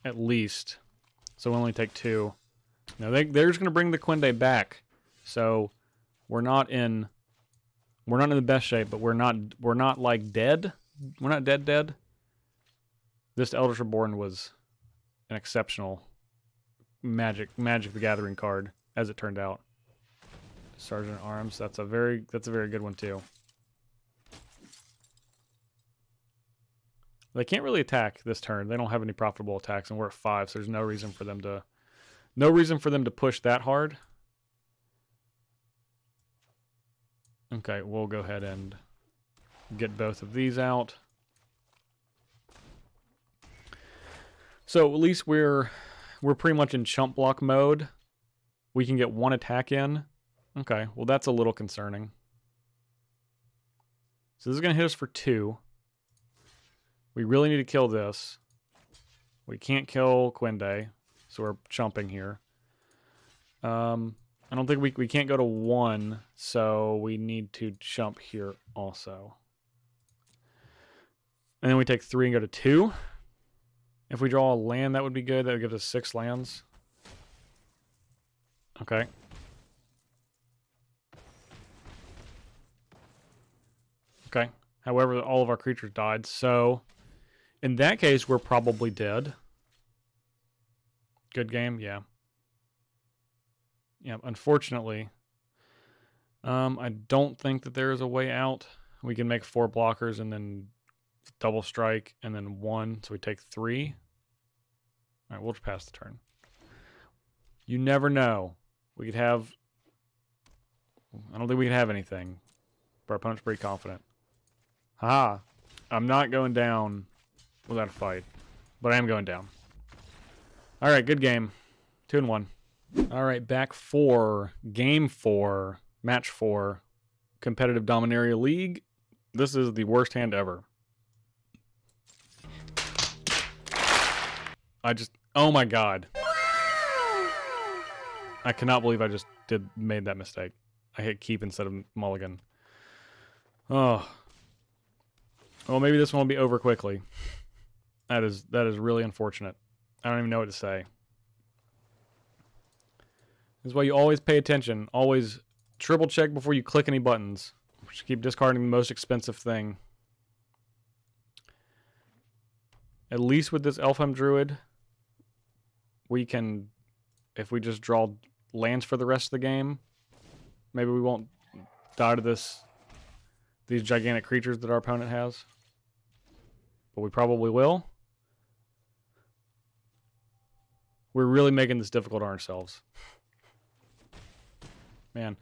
Speaker 1: At least. So we'll only take 2. Now they're just going to bring the Quende back. So we're not in the best shape, but we're not like dead. We're not dead. This Eldritch Reborn was an exceptional Magic the Gathering card, as it turned out. Sergeant at Arms, that's a very good one too. They can't really attack this turn. They don't have any profitable attacks, and we're at 5, so there's no reason for them to push that hard. Okay, we'll go ahead and get both of these out. So at least we're pretty much in chump block mode. We can get 1 attack in. Okay, well that's a little concerning. So this is going to hit us for 2. We really need to kill this. We can't kill Quende, so we're chumping here. I don't think we can't go to 1, so we need to chump here also. And then we take 3 and go to 2. If we draw a land, that would be good. That would give us 6 lands. Okay. Okay. However, all of our creatures died, so in that case, we're probably dead. Good game, yeah. Yeah, unfortunately, I don't think that there is a way out. We can make 4 blockers and then double strike and then 1, so we take 3. All right, we'll just pass the turn. You never know. We could have... I don't think we can have anything, but our opponent's pretty confident. Haha. I'm not going down without a fight, but I am going down. All right, good game. 2-1. All right, back for game 4, match 4, competitive Dominaria League. This is the worst hand ever. Oh my god. I cannot believe I just made that mistake. I hit keep instead of mulligan. Oh. Well, maybe this one will be over quickly. That is really unfortunate. I don't even know what to say. This is why you always pay attention. Always triple check before you click any buttons. Just keep discarding the most expensive thing. At least with this Elfheim Druid, we can, if we just draw lands for the rest of the game, maybe we won't die to these gigantic creatures that our opponent has. But we probably will. We're really making this difficult on ourselves. Man,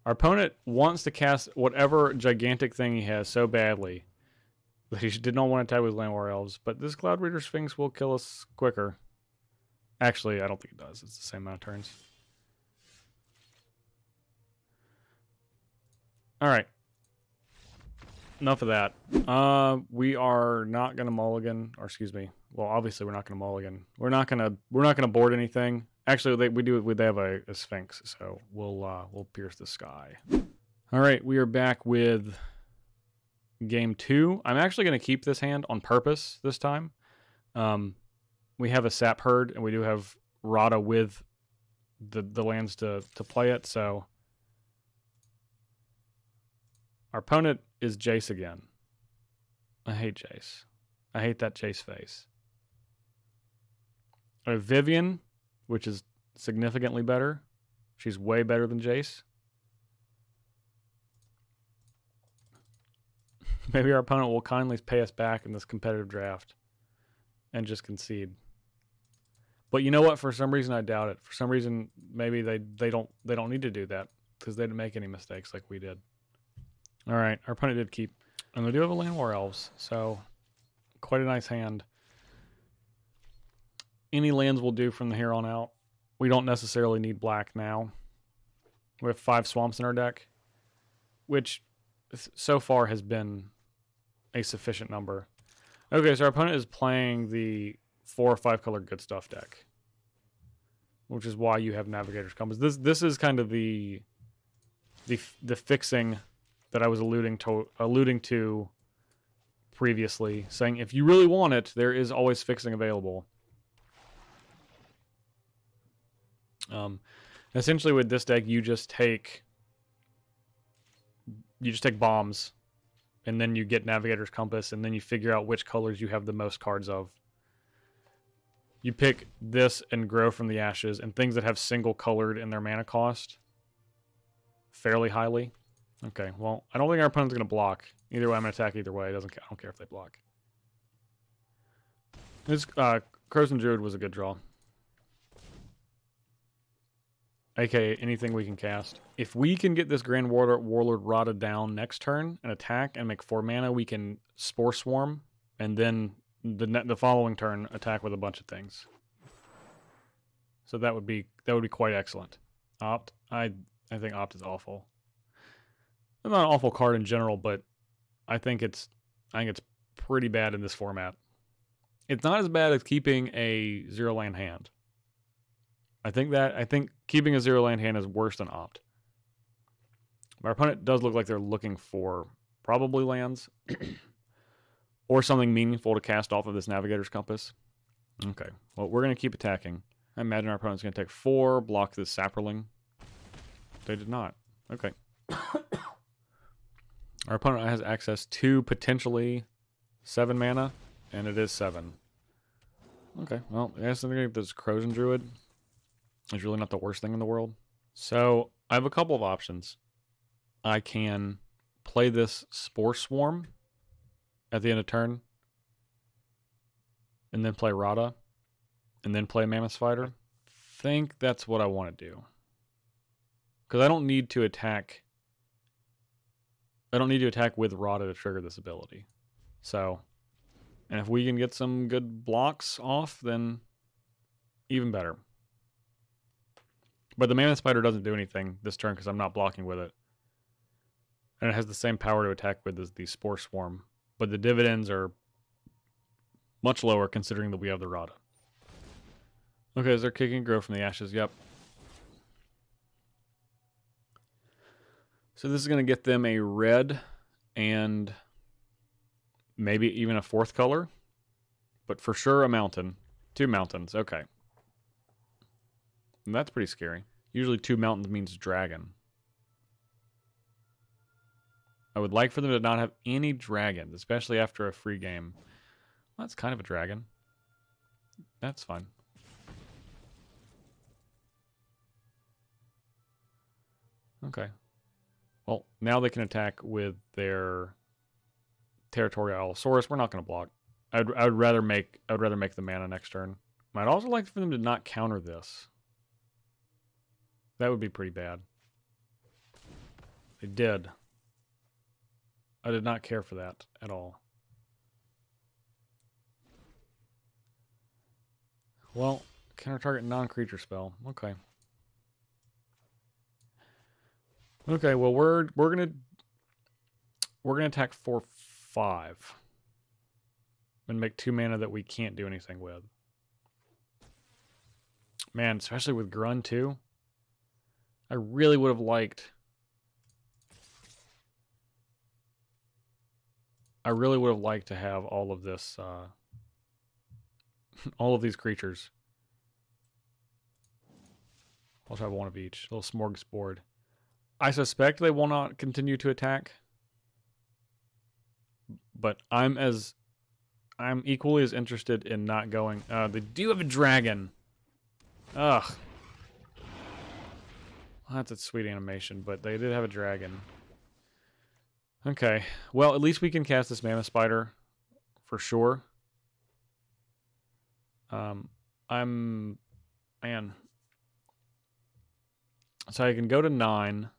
Speaker 1: our opponent wants to cast whatever gigantic thing he has so badly that he did not want to attack with Land War Elves, but this Cloud Reader Sphinx will kill us quicker. Actually, I don't think it does. It's the same amount of turns. Alright. Enough of that. We are not gonna mulligan, or excuse me. Well, obviously we're not gonna mulligan. We're not gonna board anything. Actually, they have a Sphinx, so we'll pierce the sky. All right, we are back with game 2. I'm actually gonna keep this hand on purpose this time. We have a Sap Herd, and we do have Rada with the lands to play it. So our opponent is Jace again. I hate Jace. I hate that Jace face. I have Vivian, which is significantly better. She's way better than Jace. Maybe our opponent will kindly pay us back in this competitive draft and just concede. But you know what? For some reason, I doubt it. For some reason, maybe they don't need to do that because they didn't make any mistakes like we did. All right, our opponent did keep, and they do have a Land War Elves, so quite a nice hand. Any lands will do from here on out. We don't necessarily need black now. We have 5 swamps in our deck, which so far has been a sufficient number. Okay, so our opponent is playing the 4 or 5 color good stuff deck, which is why you have Navigator's Compass. This is kind of the fixing that I was alluding to previously, saying if you really want it, there is always fixing available. Essentially with this deck, you just take bombs, and then you get Navigator's Compass, and then you figure out which colors you have the most cards of. You pick this and Grow from the Ashes, and things that have single colored in their mana cost fairly highly. Okay, well, I don't think our opponent's going to block. Either way, I'm going to attack either way. I don't care if they block. This Crows and Druid was a good draw. AKA anything we can cast. If we can get this Grand Warlord Rada down next turn and attack and make 4 mana, we can Spore Swarm, and then the following turn attack with a bunch of things. So that would be quite excellent. Opt, I think Opt is awful. It's not an awful card in general, but I think it's pretty bad in this format. It's not as bad as keeping a 0-land hand. I think keeping a 0-land hand is worse than Opt. Our opponent does look like they're looking for probably lands or something meaningful to cast off of this Navigator's Compass. Okay, well, we're going to keep attacking. I imagine our opponent's going to take 4, block this Saproling. They did not. Okay. Our opponent has access to potentially 7 mana, and it is 7. Okay, well, I guess I'm going to get this Crows and Druid. It's really not the worst thing in the world. So I have a couple of options. I can play this Spore Swarm at the end of turn, and then play Rada, and then play Mammoth Spider. I think that's what I want to do. Because I don't need to attack. I don't need to attack with Rada to trigger this ability. So, and if we can get some good blocks off, then even better. But the Mammoth Spider doesn't do anything this turn because I'm not blocking with it. And it has the same power to attack with as the Spore Swarm. But the dividends are much lower considering that we have the Rada. Okay, is there kicking Grow from the Ashes? Yep. So this is going to get them a red and maybe even a 4th color. But for sure a mountain. 2 mountains, okay. And that's pretty scary. Usually 2 mountains means dragon. I would like for them to not have any dragons, especially after a free game. Well, that's kind of a dragon. That's fine. Okay. Well, now they can attack with their Territorial Allosaurus. We're not going to block. I would rather make the mana next turn. I'd also like for them to not counter this. That would be pretty bad. They did. I did not care for that at all. Well, counter target non-creature spell. Okay. Okay, well we're gonna attack for 5 and make 2 mana that we can't do anything with. Man, especially with Grun too. I really would have liked. I really would have liked to have all of this, all of these creatures. I'll have one of each. A little smorgasbord. I suspect they will not continue to attack, but I'm equally as interested in not going. They do have a dragon. Ugh. Well, that's a sweet animation, but they did have a dragon. Okay, well, at least we can cast this Mammoth Spider for sure. Man. So I can go to 9.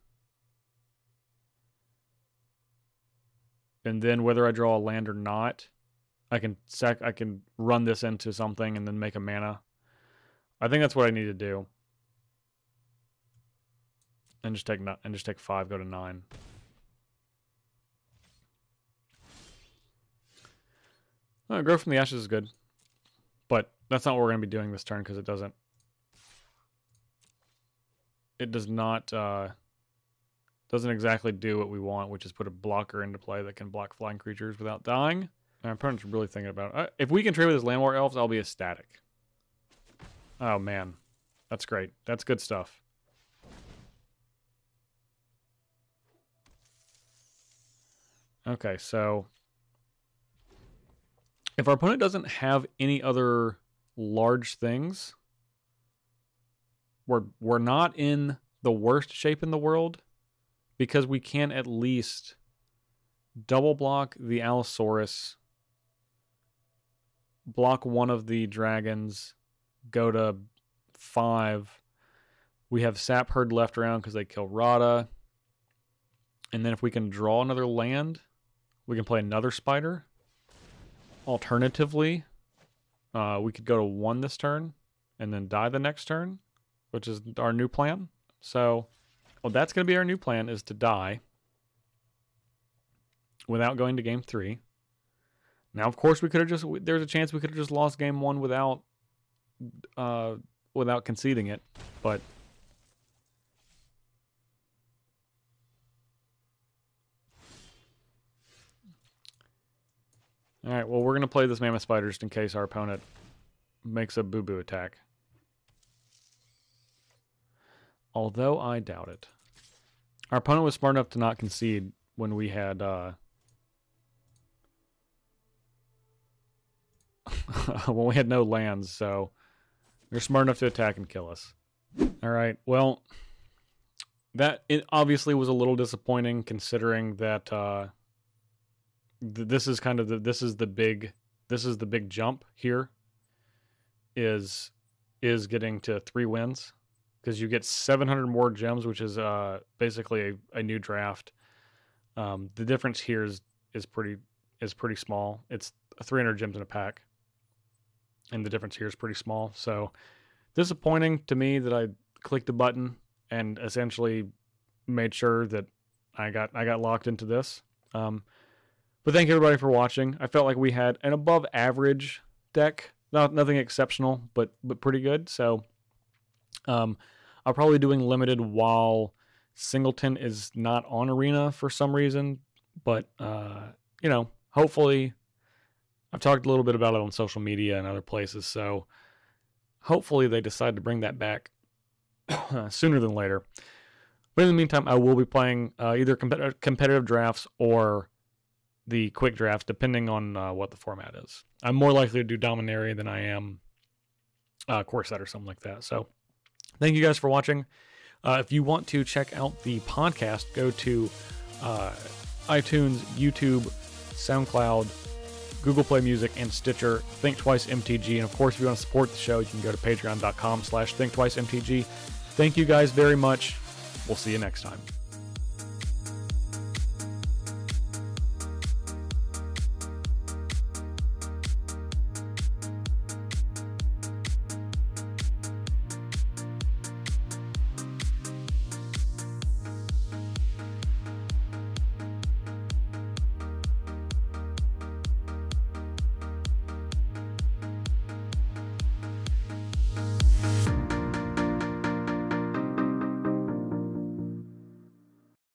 Speaker 1: And then whether I draw a land or not, I can run this into something and then make a mana. I think that's what I need to do. And just take 5, go to 9. Grow from the Ashes is good. But that's not what we're going to be doing this turn because it does not Doesn't exactly do what we want, which is put a blocker into play that can block flying creatures without dying. Our opponent's really thinking about it. If we can trade with his Land War Elves, I'll be ecstatic. Oh, man. That's great. That's good stuff. Okay, so if our opponent doesn't have any other large things, we're not in the worst shape in the world, because we can at least double block the Allosaurus, block one of the dragons, go to 5. We have Sap Herd left around because they kill Rada. And then if we can draw another land, we can play another spider. Alternatively, we could go to 1 this turn and then die the next turn, which is our new plan. So, well, that's going to be our new plan, is to die without going to game 3. Now, of course, we could have just, there's a chance we could have just lost game 1 without conceding it, but all right, well, we're going to play this Mammoth Spider just in case our opponent makes a boo-boo attack. Although I doubt it. Our opponent was smart enough to not concede when we had when we had no lands, so they're smart enough to attack and kill us. All right, well, that it obviously was a little disappointing, considering that this is kind of the big jump here is getting to 3 wins, because you get 700 more gems, which is basically a new draft. The difference here is pretty small. It's 300 gems in a pack, and the difference here is pretty small. So disappointing to me that I clicked the button and essentially made sure that I got locked into this. But thank you everybody for watching. I felt like we had an above average deck, nothing exceptional, but pretty good. So I'll probably be doing limited while Singleton is not on Arena for some reason, but you know, hopefully, I've talked a little bit about it on social media and other places, so hopefully they decide to bring that back sooner than later. But in the meantime, I will be playing either competitive drafts or the quick drafts, depending on what the format is. I'm more likely to do Dominaria than I am Corset or something like that. So thank you guys for watching. If you want to check out the podcast, go to iTunes, YouTube, SoundCloud, Google Play Music, and Stitcher. Thinktwice MTG. And of course, if you want to support the show, you can go to patreon.com/ThinktwiceMTG. Thank you guys very much. We'll see you next time.